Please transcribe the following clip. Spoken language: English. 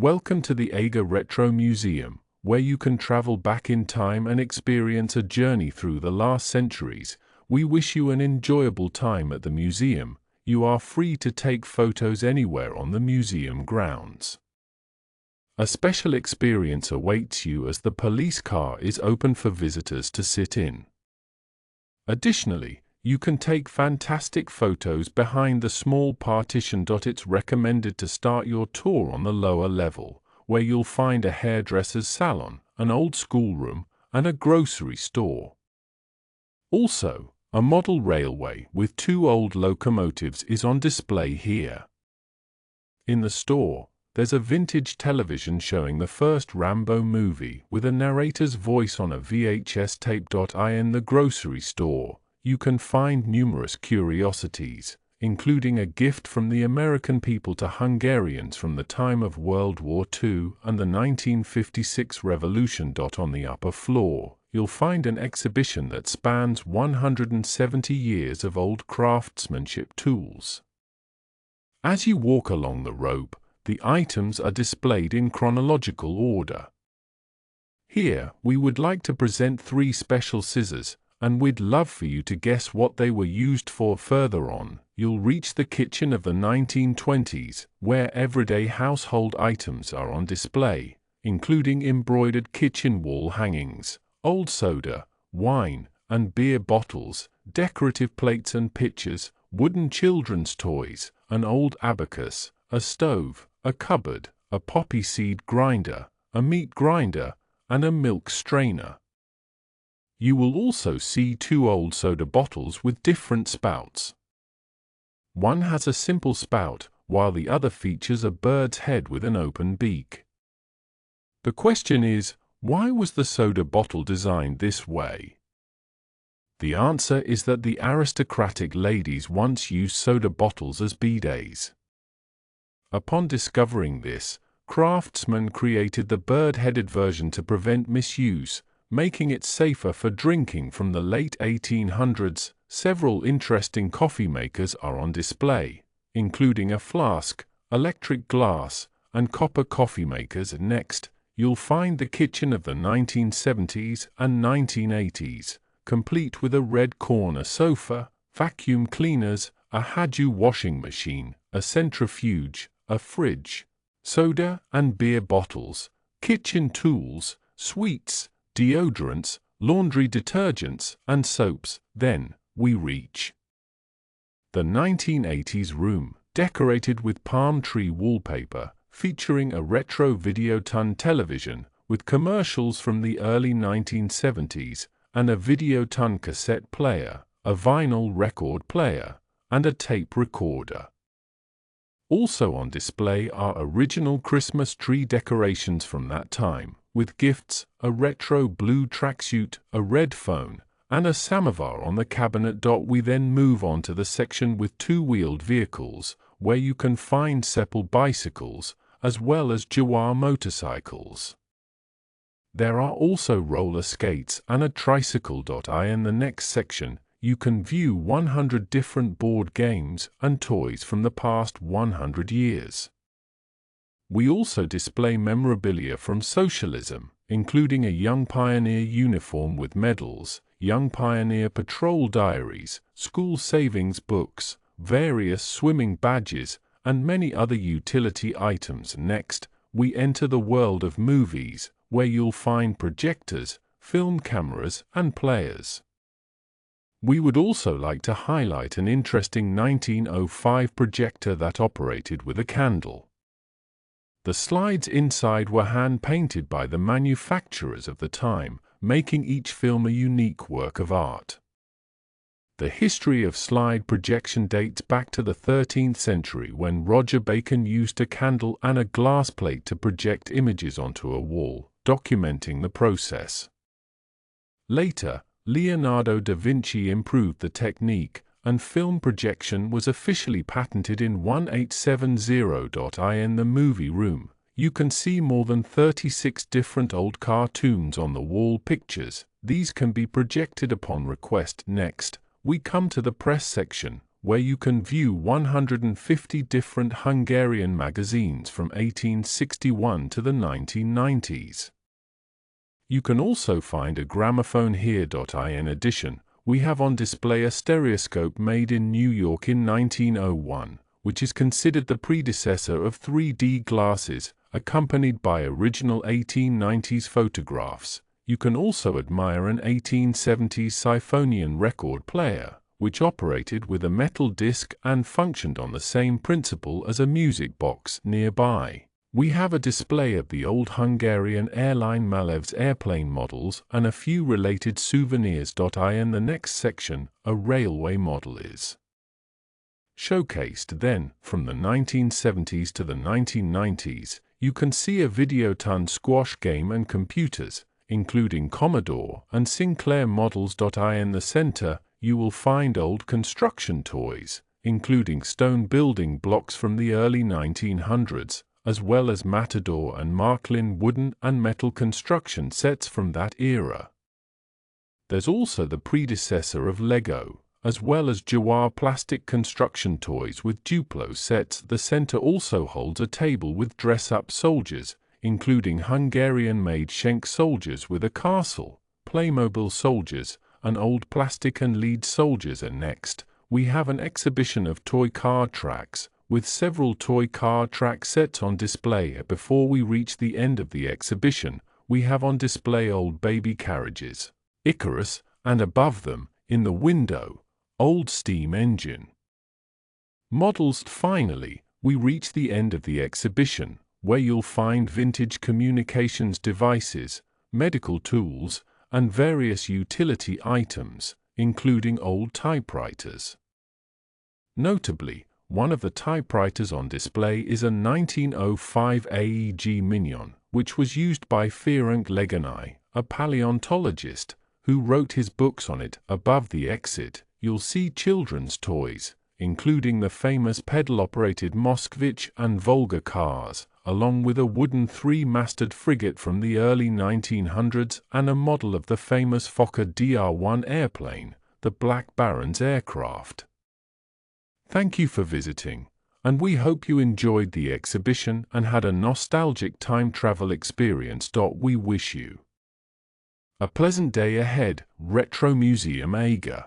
Welcome to the Eger Retro Museum, where you can travel back in time and experience a journey through the last centuries. We wish you an enjoyable time at the museum. You are free to take photos anywhere on the museum grounds. A special experience awaits you as the police car is open for visitors to sit in. Additionally, you can take fantastic photos behind the small partition. It's recommended to start your tour on the lower level, where you'll find a hairdresser's salon, an old schoolroom, and a grocery store. Also, a model railway with 2 old locomotives is on display here. In the store, there's a vintage television showing the first Rambo movie with a narrator's voice on a VHS tape. In the grocery store, you can find numerous curiosities, including a gift from the American people to Hungarians from the time of World War II and the 1956 revolution. On the upper floor, you'll find an exhibition that spans 170 years of old craftsmanship tools. As you walk along the rope, the items are displayed in chronological order. Here, we would like to present 3 special scissors, and we'd love for you to guess what they were used for. Further on, you'll reach the kitchen of the 1920s, where everyday household items are on display, including embroidered kitchen wall hangings, old soda, wine, and beer bottles, decorative plates and pitchers, wooden children's toys, an old abacus, a stove, a cupboard, a poppy seed grinder, a meat grinder, and a milk strainer. You will also see 2 old soda bottles with different spouts. One has a simple spout, while the other features a bird's head with an open beak. The question is, why was the soda bottle designed this way? The answer is that the aristocratic ladies once used soda bottles as bidets. Upon discovering this, craftsmen created the bird-headed version to prevent misuse, making it safer for drinking. From the late 1800s, several interesting coffee makers are on display, including a flask, electric glass, and copper coffee makers. Next, you'll find the kitchen of the 1970s and 1980s, complete with a red corner sofa, vacuum cleaners, a Haju washing machine, a centrifuge, a fridge, soda and beer bottles, kitchen tools, sweets, deodorants, laundry detergents, and soaps. Then, we reach the 1980s room, decorated with palm tree wallpaper, featuring a retro Videoton television, with commercials from the early 1970s, and a Videoton cassette player, a vinyl record player, and a tape recorder. Also on display are original Christmas tree decorations from that time, with gifts, a retro blue tracksuit, a red phone, and a samovar on the cabinet. We then move on to the section with 2-wheeled vehicles, where you can find Seppel bicycles, as well as Jawa motorcycles. There are also roller skates and a tricycle. In the next section, you can view 100 different board games and toys from the past 100 years. We also display memorabilia from socialism, including a Young Pioneer uniform with medals, Young Pioneer patrol diaries, school savings books, various swimming badges, and many other utility items. Next, we enter the world of movies, where you'll find projectors, film cameras, and players. We would also like to highlight an interesting 1905 projector that operated with a candle. The slides inside were hand-painted by the manufacturers of the time, making each film a unique work of art. The history of slide projection dates back to the 13th century, when Roger Bacon used a candle and a glass plate to project images onto a wall, documenting the process. Later, Leonardo da Vinci improved the technique, and film projection was officially patented in 1870. In the movie room, you can see more than 36 different old cartoons on the wall pictures. These can be projected upon request. Next, we come to the press section, where you can view 150 different Hungarian magazines from 1861 to the 1990s. You can also find a gramophone here. In addition, we have on display a stereoscope made in New York in 1901, which is considered the predecessor of 3D glasses, accompanied by original 1890s photographs. You can also admire an 1870s Symphonian record player, which operated with a metal disc and functioned on the same principle as a music box nearby. We have a display of the old Hungarian airline Malev's airplane models and a few related souvenirs. In the next section, a railway model is showcased. Then, from the 1970s to the 1990s, you can see a Videoton squash game and computers, including Commodore and Sinclair models. In the center, you will find old construction toys, including stone building blocks from the early 1900s, as well as Matador and Marklin wooden and metal construction sets from that era. There's also the predecessor of Lego, as well as Jawar plastic construction toys with Duplo sets. The center also holds a table with dress-up soldiers, including Hungarian-made Schenk soldiers with a castle, Playmobil soldiers, and old plastic and lead soldiers. And next, we have an exhibition of toy car tracks, with several toy car track sets on display. Before we reach the end of the exhibition, we have on display old baby carriages, Icarus, and above them, in the window, old steam engine models. Finally, we reach the end of the exhibition, where you'll find vintage communications devices, medical tools, and various utility items, including old typewriters. Notably, one of the typewriters on display is a 1905 AEG Minion, which was used by Ferenc Legenai, a paleontologist, who wrote his books on it. Above the exit, you'll see children's toys, including the famous pedal-operated Moskvich and Volga cars, along with a wooden three-masted frigate from the early 1900s and a model of the famous Fokker DR-1 airplane, the Black Baron's aircraft. Thank you for visiting, and we hope you enjoyed the exhibition and had a nostalgic time travel experience. We wish you a pleasant day ahead. Retro Museum Eger.